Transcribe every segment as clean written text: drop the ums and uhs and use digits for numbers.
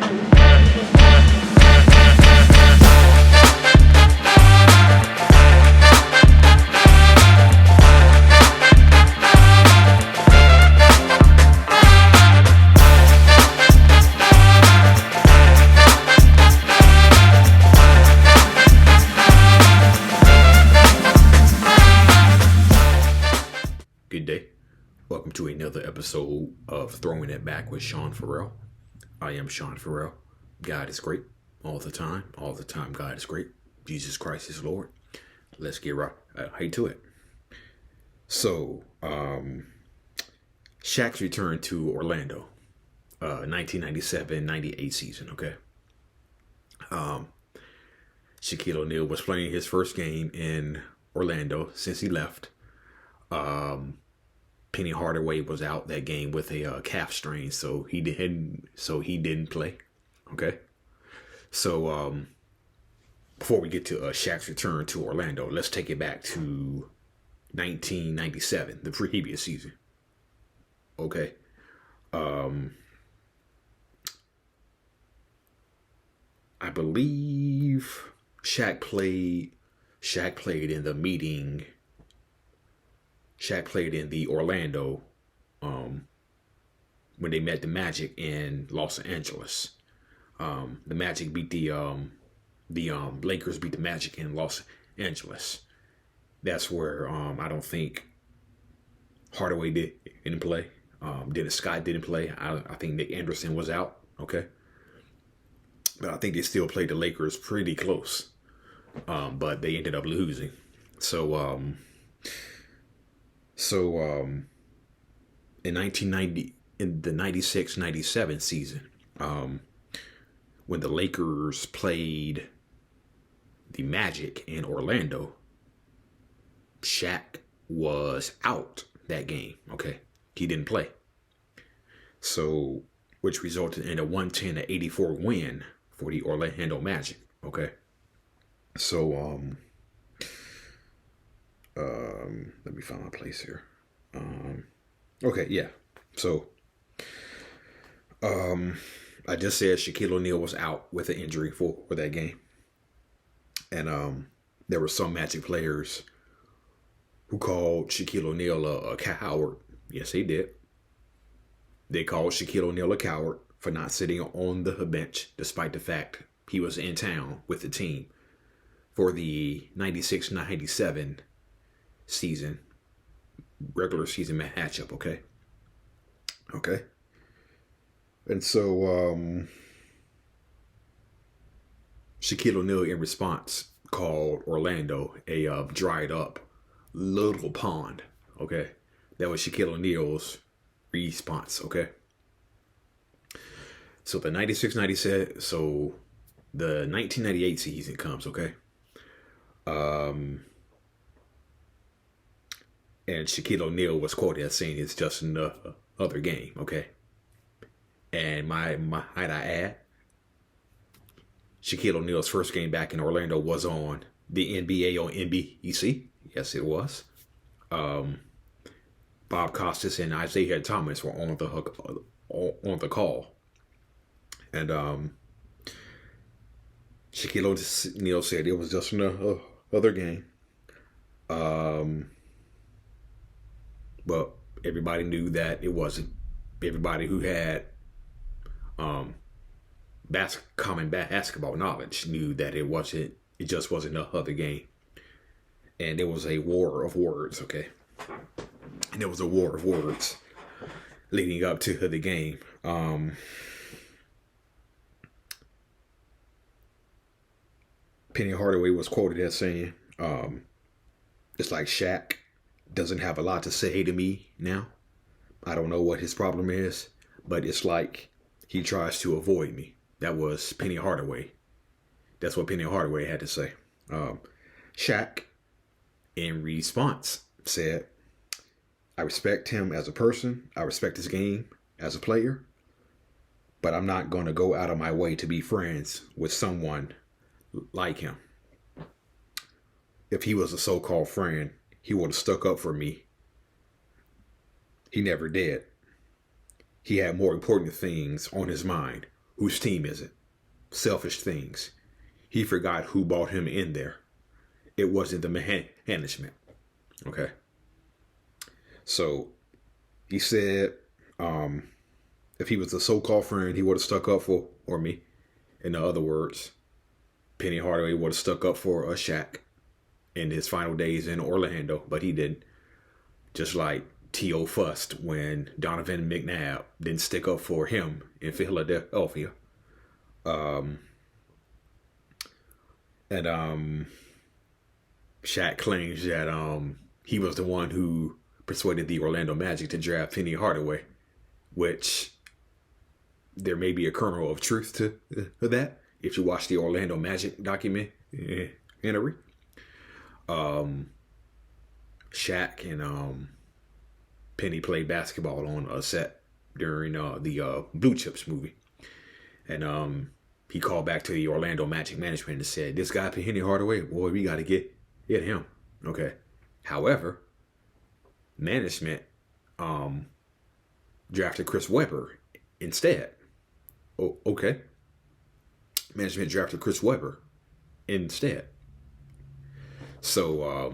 Good day. Welcome to another episode of Throwing It Back with Sean Farrell. I am Sean Farrell. God is great all the time. All the time, God is great. Jesus Christ is Lord. Let's get right to it. So, Shaq's return to Orlando, 1997-98 season, okay? Shaquille O'Neal was playing his first game in Orlando since he left. Penny Hardaway was out that game with a calf strain, so he didn't play. Okay, so before we get to Shaq's return to Orlando, let's take it back to 1997, the previous season. Okay, I believe Shaq played in the meeting. Shaq played in the Orlando when they met the Magic in Los Angeles. The Magic beat the Lakers beat the Magic in Los Angeles. That's where I don't think Hardaway didn't play. Dennis Scott didn't play. I think Nick Anderson was out. Okay, but I think they still played the Lakers pretty close. But they ended up losing. So in 1990, in the 96-97 season, when the Lakers played the Magic in Orlando, Shaq was out that game. Okay, he didn't play. So, which resulted in a 110-84 win for the Orlando Magic. Okay, so let me find my place here. Okay, yeah. So, I just said Shaquille O'Neal was out with an injury for that game. And there were some Magic players who called Shaquille O'Neal a coward. Yes, they did. They called Shaquille O'Neal a coward for not sitting on the bench, despite the fact he was in town with the team for the 96-97 season, regular season matchup. Okay. And so Shaquille O'Neal, in response, called Orlando a dried up little pond. Okay, that was Shaquille O'Neal's response. Okay, so the 96-97, so the 1998 season comes. Okay, and Shaquille O'Neal was quoted as saying it's just another game, okay? And might I add, Shaquille O'Neal's first game back in Orlando was on the NBA on NBC. Yes, it was. Bob Costas and Isaiah Thomas were on the call. And Shaquille O'Neal said it was just another game. But everybody knew that it wasn't. Everybody who had common basketball knowledge knew that it wasn't. It just wasn't another game, and it was a war of words. Okay, and there was a war of words leading up to the game. Penny Hardaway was quoted as saying, "It's like Shaq doesn't have a lot to say to me now. I don't know what his problem is, but it's like he tries to avoid me." That was Penny Hardaway. That's what Penny Hardaway had to say. Shaq, in response, said, "I respect him as a person. I respect his game as a player. But I'm not going to go out of my way to be friends with someone like him. If he was a so-called friend, he would have stuck up for me. He never did. He had more important things on his mind. Whose team is it? Selfish things. He forgot who brought him in there. It wasn't the management. Okay. So he said, if he was a so-called friend, he would have stuck up for me. In other words, Penny Hardaway would have stuck up for Shaq in his final days in Orlando, but he didn't. Just like T.O. fussed when Donovan McNabb didn't stick up for him in Philadelphia. And Shaq claims that he was the one who persuaded the Orlando Magic to draft Penny Hardaway, which there may be a kernel of truth to that if you watch the Orlando Magic documentary. Shaq and Penny played basketball on a set during the Blue Chips movie, and he called back to the Orlando Magic management and said, "This guy Penny Hardaway, boy, we got to get him." Okay. However, management drafted Chris Webber instead. Oh, okay. Management drafted Chris Webber instead. So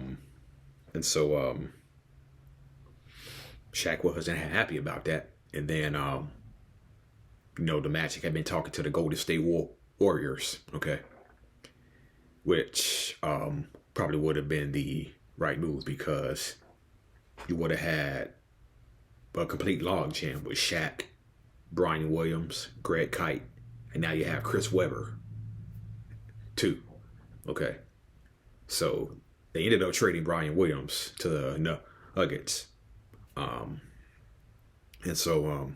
Shaq wasn't happy about that. And then the Magic had been talking to the Golden State Warriors, okay, which probably would have been the right move, because you would have had a complete logjam with Shaq, Brian Williams, Greg Kite, and now you have Chris Webber too. Okay. So they ended up trading Brian Williams to the Nuggets. And so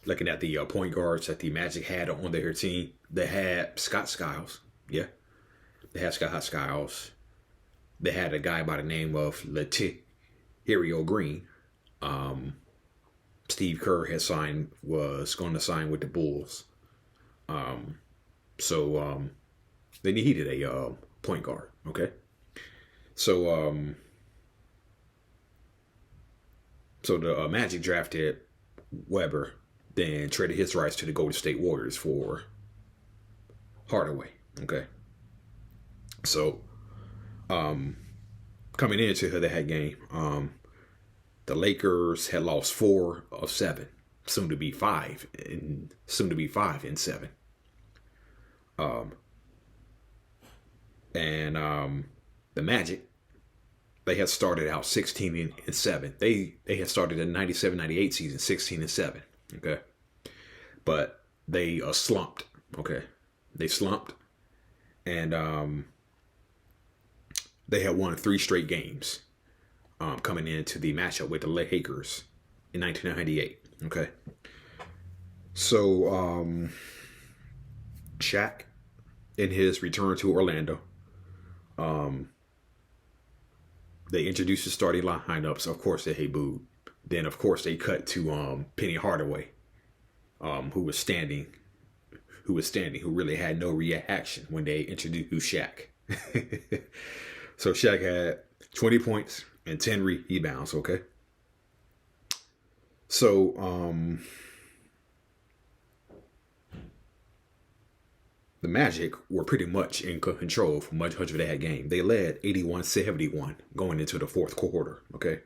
looking at the point guards that the Magic had on their team, they had Scott Skiles. Yeah. They had Scott Skiles. They had a guy by the name of Latario Green. Steve Kerr was going to sign with the Bulls. So they needed a point guard. Okay. So the Magic drafted Webber, then traded his rights to the Golden State Warriors for Hardaway. Okay. So coming into that game, the Lakers had lost 4 of 7, soon to be 5 and 7. The Magic, they had started out 16-7. They had started the 97-98 season 16-7. Okay, but they slumped. Okay, they slumped, and they had won 3 straight games coming into the matchup with the Lakers in 1998. Okay, so Shaq, in his return to Orlando, they introduced the starting lineups. Of course, they booed. Then, of course, they cut to Penny Hardaway, who really had no reaction when they introduced Shaq. So Shaq had 20 points and 10 rebounds. Okay. So the Magic were pretty much in control for much of that game. They led 81-71 going into the fourth quarter, okay?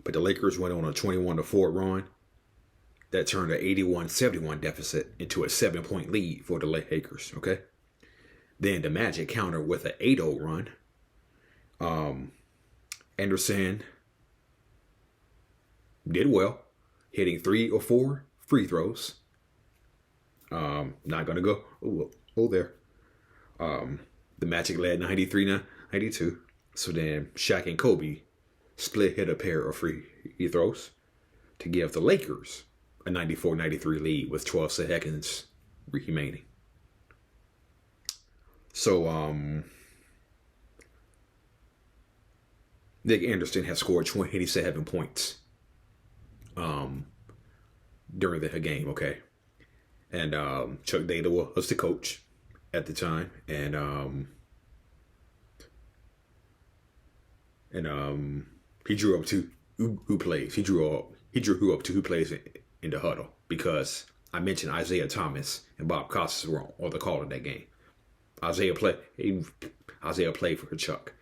But the Lakers went on a 21-4 run. That turned an 81-71 deficit into a 7-point lead for the Lakers, okay? Then the Magic countered with an 8-0 run. Anderson did well, hitting 3 or 4 free throws. Not gonna go there. The Magic led 93-92. So then Shaq and Kobe split hit a pair of free throws to give the Lakers a 94-93 lead with 12 seconds remaining. So Nick Anderson has scored 27 points during the game. Okay. And Chuck Data was the coach at the time, and he drew up to who plays. He drew up to who plays in the huddle, because I mentioned Isaiah Thomas and Bob Costas were on the call in that game. Isaiah played for Chuck,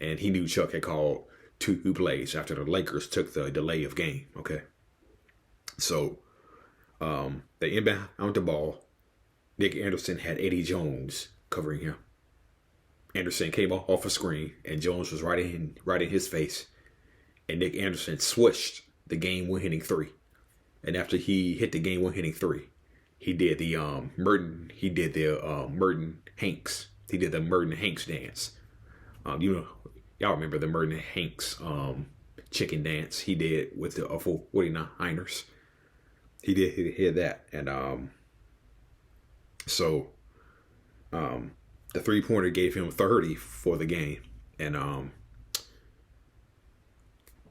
and he knew Chuck had called 2 plays after the Lakers took the delay of game. Okay, so they inbound the ball. Nick Anderson had Eddie Jones covering him. Anderson came off a screen, and Jones was right in his face. And Nick Anderson swished the game-winning 3. And after he hit the game-winning 3, he did the Merton Hanks. He did the Merton Hanks dance. Y'all remember the Merton Hanks chicken dance he did with the 49ers. He did that, and so the 3-pointer gave him 30 for the game, and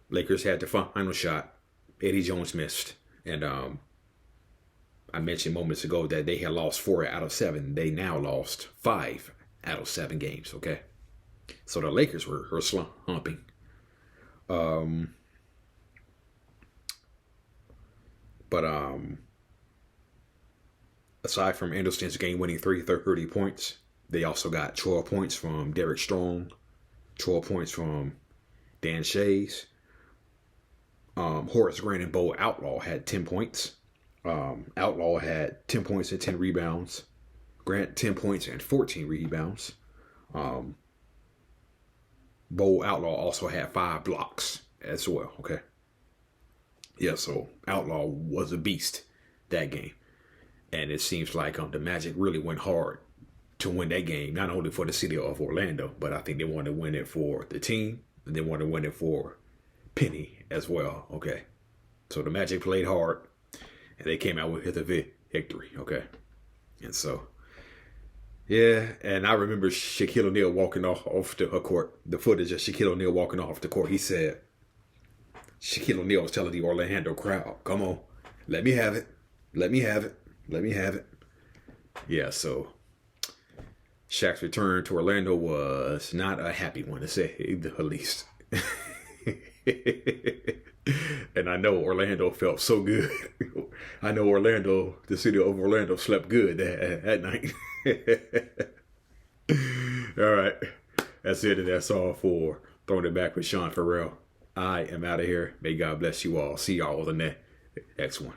Lakers had the final shot. Eddie Jones missed, and I mentioned moments ago that they had lost 4 out of 7. They now lost 5 out of 7 games. Okay, so the Lakers were slumping. But aside from Anderson's game-winning 30 points, they also got 12 points from Derek Strong, 12 points from Dan Shays. Horace Grant and Bo Outlaw had 10 points. Outlaw had 10 points and 10 rebounds. Grant 10 points and 14 rebounds. Bo Outlaw also had 5 blocks as well. Okay. Yeah, so Outlaw was a beast that game. And it seems like the Magic really went hard to win that game, not only for the city of Orlando, but I think they wanted to win it for the team, and they wanted to win it for Penny as well. Okay. So the Magic played hard, and they came out with a victory. Okay. And so, yeah, and I remember Shaquille O'Neal walking off the court, the footage of Shaquille O'Neal walking off the court. He said, Shaquille O'Neal was telling the Orlando crowd, come on, let me have it. Let me have it. Let me have it. Yeah, so Shaq's return to Orlando was not a happy one, to say the least. And I know Orlando felt so good. I know Orlando, the city of Orlando, slept good that night. All right. That's it, and that's all for Throwing It Back with Sean Farrell. I am out of here. May God bless you all. See y'all on the next one.